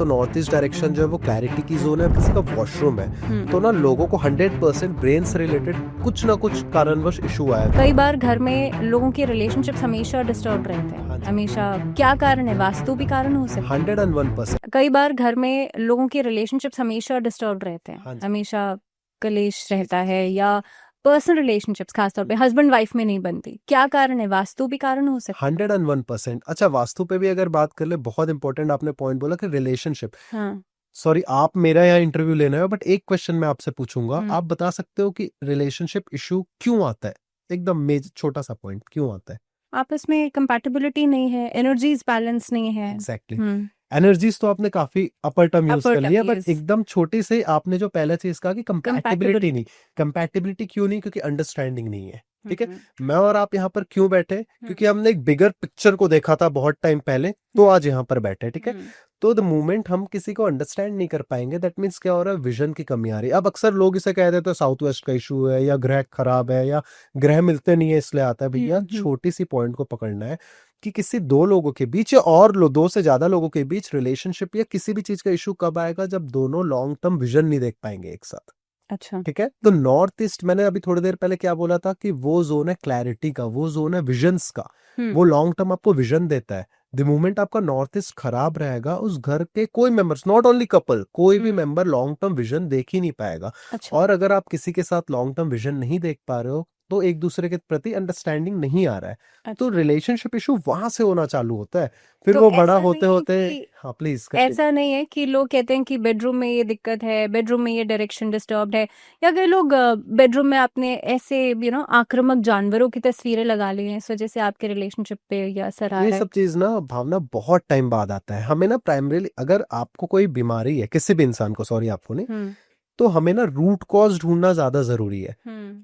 तो north east direction जो है वो क्लैरिटी की जोन है, किसी का वॉशरूम है, तो ना लोगों को 100% ब्रेन से रिलेटेड कुछ ना कुछ कारणवश इशू आया। कई बार घर में लोगों के रिलेशनशिप्स हमेशा डिस्टर्ब रहते हैं, हमेशा। क्या कारण है? वास्तु भी कारण हो सकता है। 101%। कई बार घर में लोगों के रिलेशनशिप्स हमेशा डिस्टर्ब रहते हैं, हमेशा कलेश रहता है, या पर्सनल रिलेशनशिप्स खासतौर पे हस्बैंड वाइफ में नहीं बनती। क्या कारण है? वास्तु भी कारण हो सकता है। 101%। अच्छा, वास्तु पे भी अगर बात कर ले, बहुत इंपॉर्टेंट आपने पॉइंट बोला कि रिलेशनशिप। हाँ। सॉरी, आप मेरा यहाँ इंटरव्यू लेना है, बट एक क्वेश्चन मैं आपसे पूछूंगा, आप बता सकते हो कि रिलेशनशिप इशू क्यों आता है? एकदम मेज छोटा सा पॉइंट, क्यों आता है? आपस में कंपैटिबिलिटी नहीं है, एनर्जीज बैलेंस नहीं है। एग्जैक्टली। एनर्जीज तो आपने काफी अपर टर्म यूज Upper कर term लिया, बट use। एकदम छोटी से आपने जो पहला चीज कहा कि कंपैटिबिलिटी Compatibility। नहीं। कंपैटिबिलिटी क्यों नहीं? क्योंकि अंडरस्टैंडिंग नहीं है। ठीक है, मैं और आप यहाँ पर क्यों बैठे? क्योंकि हमने एक बिगर पिक्चर को देखा था बहुत टाइम पहले, तो आज यहाँ पर बैठे। ठीक है, तो द मोमेंट हम किसी को अंडरस्टैंड नहीं कर पाएंगे, दैट मीन्स क्या हो रहा है, विजन की कमी आ रही है। अब अक्सर लोग इसे कह देते हैं साउथ वेस्ट का इशू है, या ग्रह खराब है, या ग्रह मिलते नहीं है इसलिए आता है। भैया छोटी सी पॉइंट को पकड़ना है कि किसी दो लोगों के बीच, या और दो से ज्यादा लोगों के बीच रिलेशनशिप या किसी भी चीज का इशू कब आएगा? जब दोनों लॉन्ग टर्म विजन नहीं देख पाएंगे एक साथ। अच्छा। ठीक है, तो नॉर्थ ईस्ट, मैंने अभी थोड़ी देर पहले क्या बोला था कि वो जोन है क्लैरिटी का, वो जोन है विजन्स का, वो लॉन्ग टर्म आपको विजन देता है। द मोमेंट आपका नॉर्थ ईस्ट खराब रहेगा, उस घर के कोई मेंबर्स, नॉट ओनली कपल, कोई भी मेंबर लॉन्ग टर्म विजन देख ही नहीं पाएगा। अच्छा। और अगर आप किसी के साथ लॉन्ग टर्म विजन नहीं देख पा रहे हो, तो एक दूसरे के प्रति अंडरस्टैंडिंग नहीं आ रहा है, तो रिलेशनशिप इशू वहां से होना चालू होता है। फिर तो वो बड़ा ऐसा होते नहीं है होते, कि हाँ प्लीज। ऐसा नहीं है कि लोग कहते हैं कि बेडरूम में ये दिक्कत है, बेडरूम में ये डायरेक्शन डिस्टर्ब्ड है, या कई लोग बेडरूम में आपने ऐसे आक्रामक जानवरों की तस्वीरें लगा ली हैं, इस वजह से आपके रिलेशनशिप पे ये असर आ ये रहा है। सब चीज ना, भावना, बहुत टाइम बाद आता है हमें ना। प्राइमरीली अगर आपको कोई बीमारी है, किसी भी इंसान को, सॉरी आपको नहीं, तो हमें ना रूट कॉज ढूंढना ज्यादा जरूरी है।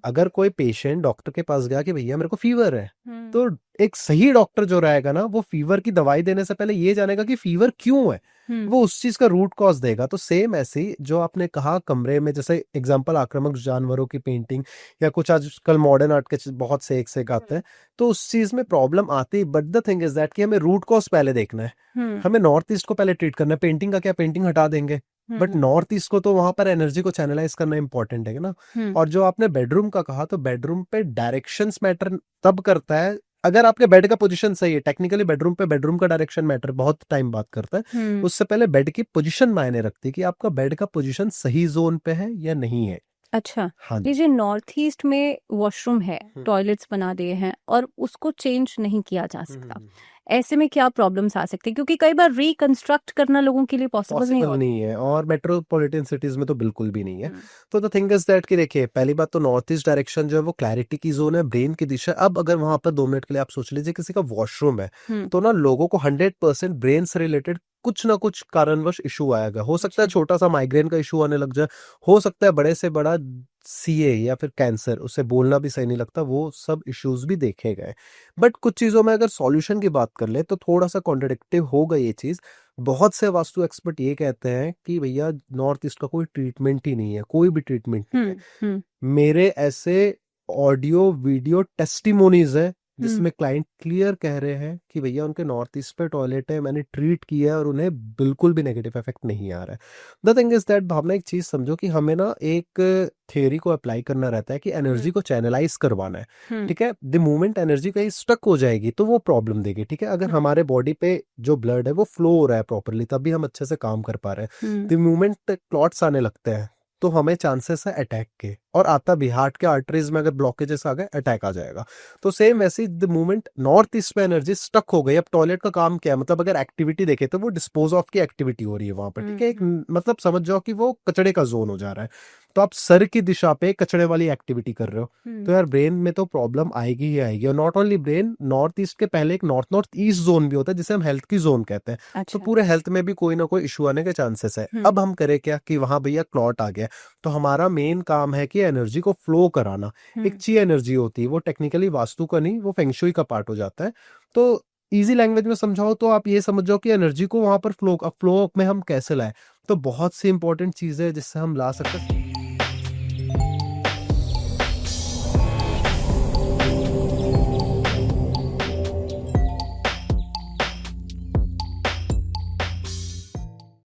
अगर कोई पेशेंट डॉक्टर के पास गया कि भैया मेरे को फीवर है, तो एक सही डॉक्टर जो रहेगा ना, वो फीवर की दवाई देने से पहले ये जानेगा कि फीवर क्यों है, वो उस चीज का रूट कॉज देगा। तो सेम ऐसे ही जो आपने कहा कमरे में, जैसे एग्जांपल आक्रामक जानवरों की पेंटिंग, या कुछ आजकल मॉडर्न आर्ट के बहुत से एक आते हैं, तो उस चीज में प्रॉब्लम आती है। But the thing is that कि हमें रूट कॉज पहले देखना है, हमें नॉर्थ ईस्ट को पहले ट्रीट करना है। पेंटिंग का क्या, पेंटिंग हटा देंगे, बट नॉर्थ ईस्ट को तो वहां पर एनर्जी को चैनलाइज करना इंपॉर्टेंट है ना। और जो आपने बेडरूम का कहा, तो बेडरूम पे डायरेक्शंस मैटर तब करता है अगर आपके बेड का पोजीशन सही है। टेक्निकली बेडरूम पे बेडरूम का डायरेक्शन मैटर बहुत टाइम बात करता है। उससे पहले बेड की पोजीशन मायने रखती है कि आपका बेड का पोजीशन सही जोन पे है या नहीं है। अच्छा। हाँ ये जो नॉर्थ ईस्ट में वॉशरूम है, टॉयलेट्स बना दिए हैं और उसको चेंज नहीं किया जा सकता, ऐसे में क्या प्रॉब्लम्स आ सकती है? क्योंकि कई बार रिकंस्ट्रक्ट करना लोगों के लिए पॉसिबल नहीं होता। नहीं है, और मेट्रोपॉलिटन सिटीज में तो बिल्कुल भी नहीं है। तो द थिंग इज दैट कि देखिए, पहली बात तो नॉर्थ ईस्ट डायरेक्शन जो है वो क्लैरिटी की जोन है, ब्रेन की दिशा। अब अगर वहां पर 2 मिनट के लिए आप सोच लीजिए किसी का वॉशरूम है, तो ना लोगों को 100% ब्रेन से रिलेटेड कुछ ना कुछ कारणवश इशू आएगा। हो सकता है छोटा सा माइग्रेन का इशू आने लग जाए, हो सकता है बड़े से बड़ा सीए या फिर कैंसर, उसे बोलना भी सही नहीं लगता, वो सब इश्यूज भी देखे गए। बट कुछ चीजों में अगर सॉल्यूशन की बात कर ले, तो थोड़ा सा कॉन्ट्रडिक्टिव होगा ये चीज। बहुत से वास्तु एक्सपर्ट ये कहते हैं कि भैया नॉर्थ ईस्ट का कोई ट्रीटमेंट ही नहीं है, कोई भी ट्रीटमेंट नहीं है। मेरे ऐसे ऑडियो वीडियो टेस्टिमोनीज है जिसमें क्लाइंट क्लियर कह रहे हैं कि भैया उनके नॉर्थ ईस्ट पे टॉयलेट है, मैंने ट्रीट किया है और उन्हें बिल्कुल भी नेगेटिव इफेक्ट नहीं आ रहा है। द थिंग इज दैट, भावना, एक चीज समझो कि हमें ना एक थियरी को अप्लाई करना रहता है कि एनर्जी को चैनलाइज करवाना है। ठीक है, द मोमेंट एनर्जी कहीं स्टक हो जाएगी तो वो प्रॉब्लम देगी। ठीक है, अगर हमारे बॉडी पे जो ब्लड है वो फ्लो हो रहा है प्रॉपरली, तभी हम अच्छे से काम कर पा रहे हैं। द मोमेंट क्लॉट्स आने लगते हैं, तो हमें चांसेस है अटैक के, और आता भी हार्ट के आर्टरीज में अगर ब्लॉकेजेस आ गए, अटैक आ जाएगा। तो सेम वैसे द मोमेंट नॉर्थ ईस्ट में एनर्जी स्टक हो गई, अब टॉयलेट का काम क्या है, मतलब अगर एक्टिविटी देखे तो वो डिस्पोज ऑफ की एक्टिविटी हो रही है वहां पर। ठीक है, एक मतलब समझ जाओ कि वो कचड़े का जोन हो जा रहा है, तो आप सर की दिशा पे कचड़े वाली एक्टिविटी कर रहे हो, तो यार ब्रेन में तो प्रॉब्लम आएगी ही आएगी। और not only brain, north east के पहले एक नॉर्थ नॉर्थ ईस्ट जोन भी होता है जिसे हम हेल्थ की जोन कहते हैं। अच्छा। तो पूरे हेल्थ में भी कोई ना कोई इशू आने के चांसेस है। अब हम करें क्या कि वहां भैया क्लॉट आ गया, तो हमारा मेन काम है कि एनर्जी को फ्लो कराना। एक ची एनर्जी होती है, वो टेक्निकली वास्तु का नहीं, वो फेंगशुई का पार्ट हो जाता है। तो इजी लैंग्वेज में समझाओ तो आप ये समझ जाओ कि एनर्जी को वहां पर फ्लो में हम कैसे लाए। तो बहुत सी इंपॉर्टेंट चीजें जिससे हम ला सकते हैं।